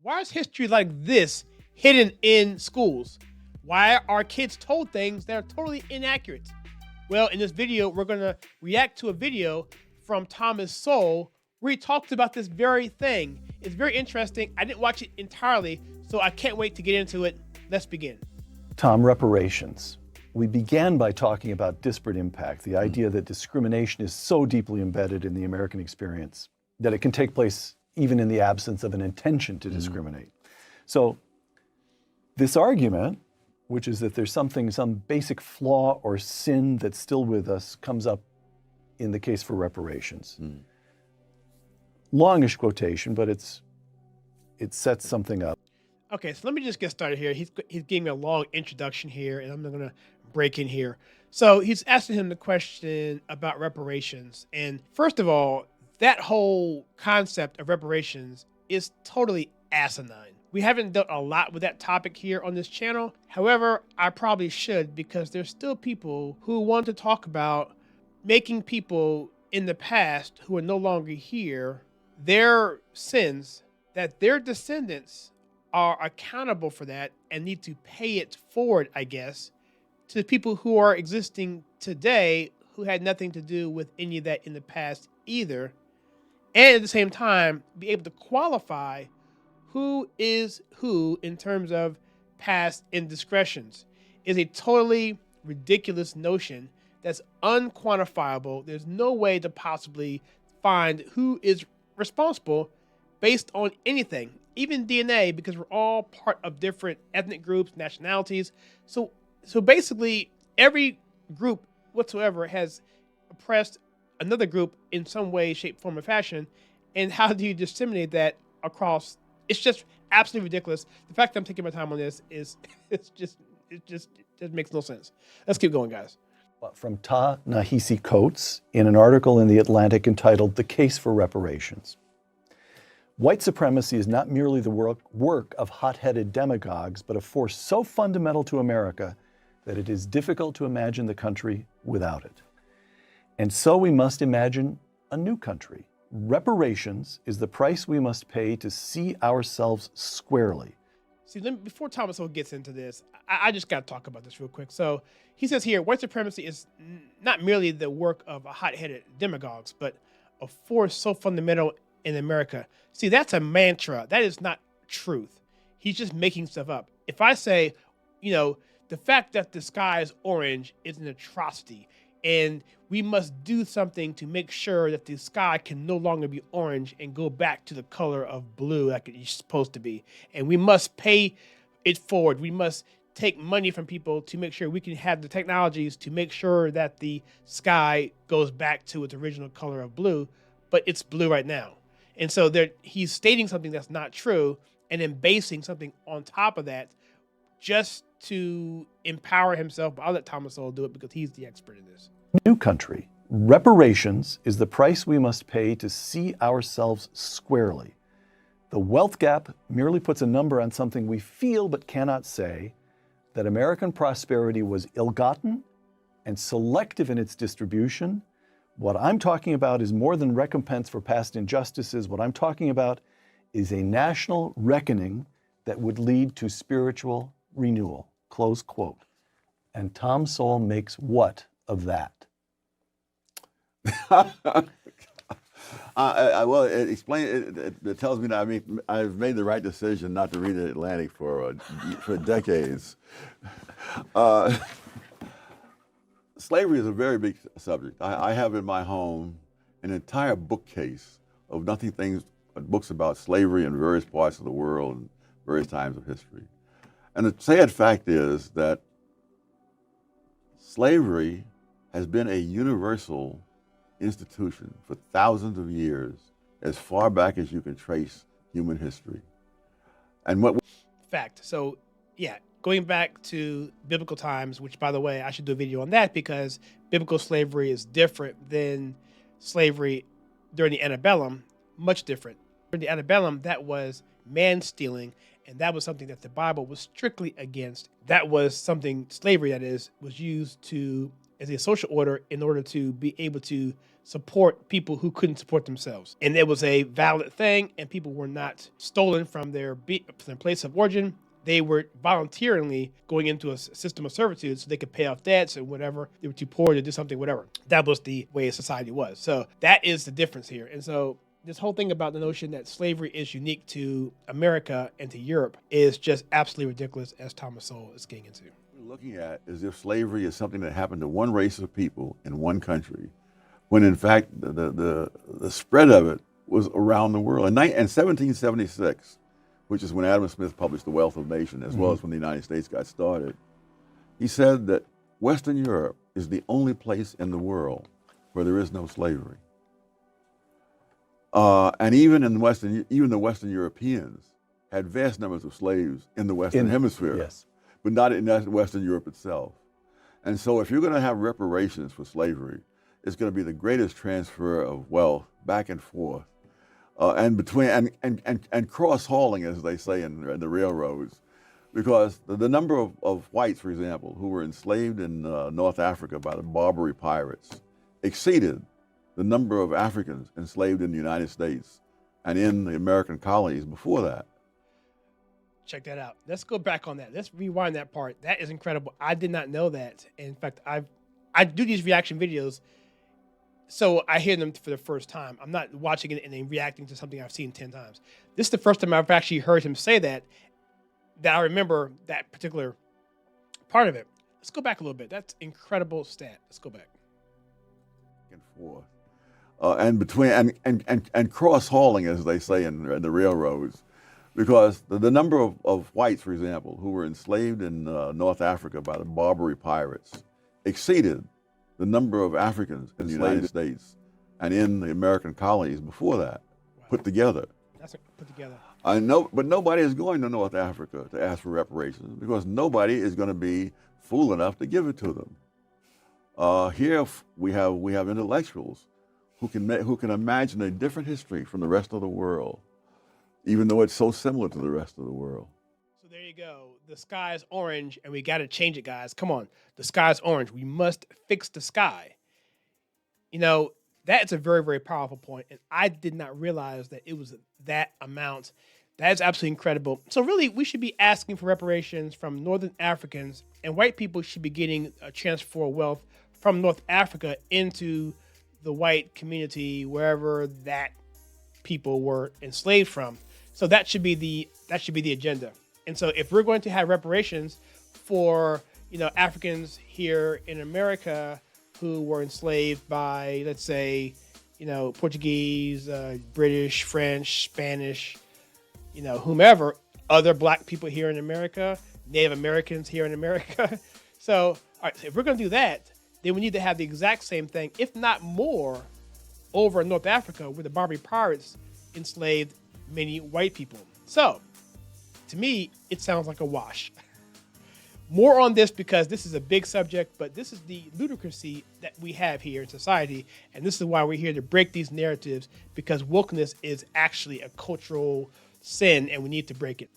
Why is history like this hidden in schools? Why are kids told things that are totally inaccurate? Well, in this video, we're going to react to a video from Thomas Sowell where he talks about this very thing. It's very interesting. I didn't watch it entirely, so I can't wait to get into it. Let's begin. Tom, reparations. We began by talking about disparate impact, the idea that discrimination is so deeply embedded in the American experience that it can take place even in the absence of an intention to discriminate. So this argument, which is that there's some basic flaw or sin that's still with us, comes up in the case for reparations. Longish quotation, but it sets something up. Okay, so let me just get started here. He's giving me a long introduction here, and I'm going to break in here. So he's asking him the question about reparations. And first of all, that whole concept of reparations is totally asinine. We haven't done a lot with that topic here on this channel. However, I probably should, because there's still people who want to talk about making people in the past who are no longer here, their sins, that their descendants are accountable for that and need to pay it forward, I guess, to the people who are existing today who had nothing to do with any of that in the past either. And at the same time, be able to qualify who is who in terms of past indiscretions is a totally ridiculous notion that's unquantifiable. There's no way to possibly find who is responsible based on anything, even DNA, because we're all part of different ethnic groups, nationalities. So basically, every group whatsoever has oppressed another group in some way, shape, form, or fashion. And how do you disseminate that across? It's just absolutely ridiculous. The fact that I'm taking my time on this is it just makes no sense. Let's keep going, guys. From Ta-Nehisi Coates in an article in The Atlantic entitled "The Case for Reparations." White supremacy is not merely the work of hot-headed demagogues, but a force so fundamental to America that it is difficult to imagine the country without it. And so we must imagine a new country. Reparations is the price we must pay to see ourselves squarely. See, before Thomas Sowell gets into this, I just got to talk about this real quick. So he says here, white supremacy is not merely the work of hot-headed demagogues, but a force so fundamental in America. See, that's a mantra. That is not truth. He's just making stuff up. If I say, the fact that the sky is orange is an atrocity, and we must do something to make sure that the sky can no longer be orange and go back to the color of blue like it's supposed to be. And we must pay it forward. We must take money from people to make sure we can have the technologies to make sure that the sky goes back to its original color of blue, but it's blue right now. And so he's stating something that's not true and then basing something on top of that just to empower himself. But I'll let Thomas Sowell do it because he's the expert in this. New country. Reparations is the price we must pay to see ourselves squarely. The wealth gap merely puts a number on something we feel but cannot say, that American prosperity was ill-gotten and selective in its distribution. What I'm talking about is more than recompense for past injustices. What I'm talking about is a national reckoning that would lead to spiritual renewal, close quote. And Tom Sowell makes what of that? Well, it tells me that I've made the right decision not to read the Atlantic for decades. Slavery is a very big subject. I have in my home an entire bookcase of books about slavery in various parts of the world and various times of history. And the sad fact is that slavery has been a universal institution for thousands of years, as far back as you can trace human history. And Fact. So, yeah, going back to biblical times, which, by the way, I should do a video on that because biblical slavery is different than slavery during the antebellum, much different. During the antebellum, that was man stealing, and that was something that the Bible was strictly against. That was something, slavery that is, was used as a social order in order to be able to support people who couldn't support themselves. And it was a valid thing, and people were not stolen from their place of origin. They were voluntarily going into a system of servitude so they could pay off debts and whatever. They were too poor to do something, whatever. That was the way society was. So that is the difference here. And so this whole thing about the notion that slavery is unique to America and to Europe is just absolutely ridiculous, as Thomas Sowell is getting into. Looking at as if slavery is something that happened to one race of people in one country, when in fact the spread of it was around the world. In 1776, which is when Adam Smith published The Wealth of Nations, as well as when the United States got started, he said that Western Europe is the only place in the world where there is no slavery. And even the Western Europeans had vast numbers of slaves in the Western Hemisphere. Yes. But not in Western Europe itself. And so if you're going to have reparations for slavery, it's going to be the greatest transfer of wealth back and forth and between and cross-hauling, as they say in the railroads, because the number of whites, for example, who were enslaved in North Africa by the Barbary pirates exceeded the number of Africans enslaved in the United States and in the American colonies before that. Check that out. Let's go back on that. Let's rewind that part. That is incredible. I did not know that. In fact, I do these reaction videos, so I hear them for the first time. I'm not watching it and then reacting to something I've seen 10 times. This is the first time I've actually heard him say that I remember that particular part of it. Let's go back a little bit. That's incredible stat. Let's go back. And forth. And cross-hauling, as they say in the railroads, because the number of whites, for example, who were enslaved in North Africa by the Barbary pirates exceeded the number of Africans in the United States and in the American colonies before that, put together. That's put together. I know, but nobody is going to North Africa to ask for reparations because nobody is going to be fool enough to give it to them. Here we have intellectuals who can imagine a different history from the rest of the world, even though it's so similar to the rest of the world. So there you go. The sky is orange, and we got to change it, guys. Come on. The sky is orange. We must fix the sky. You know, that's a very, very powerful point, and I did not realize that it was that amount. That is absolutely incredible. So really, we should be asking for reparations from Northern Africans, and white people should be getting a transfer of wealth from North Africa into the white community, wherever that people were enslaved from. So that should be the agenda. And so if we're going to have reparations for, Africans here in America who were enslaved by, let's say, Portuguese, British, French, Spanish, whomever, other black people here in America, Native Americans here in America. So, all right, so if we're going to do that, then we need to have the exact same thing, if not more, over in North Africa where the Barbary pirates enslaved many white people. So, to me, it sounds like a wash. More on this because this is a big subject, but this is the ludicrousy that we have here in society, and this is why we're here to break these narratives, because wokeness is actually a cultural sin, and we need to break it.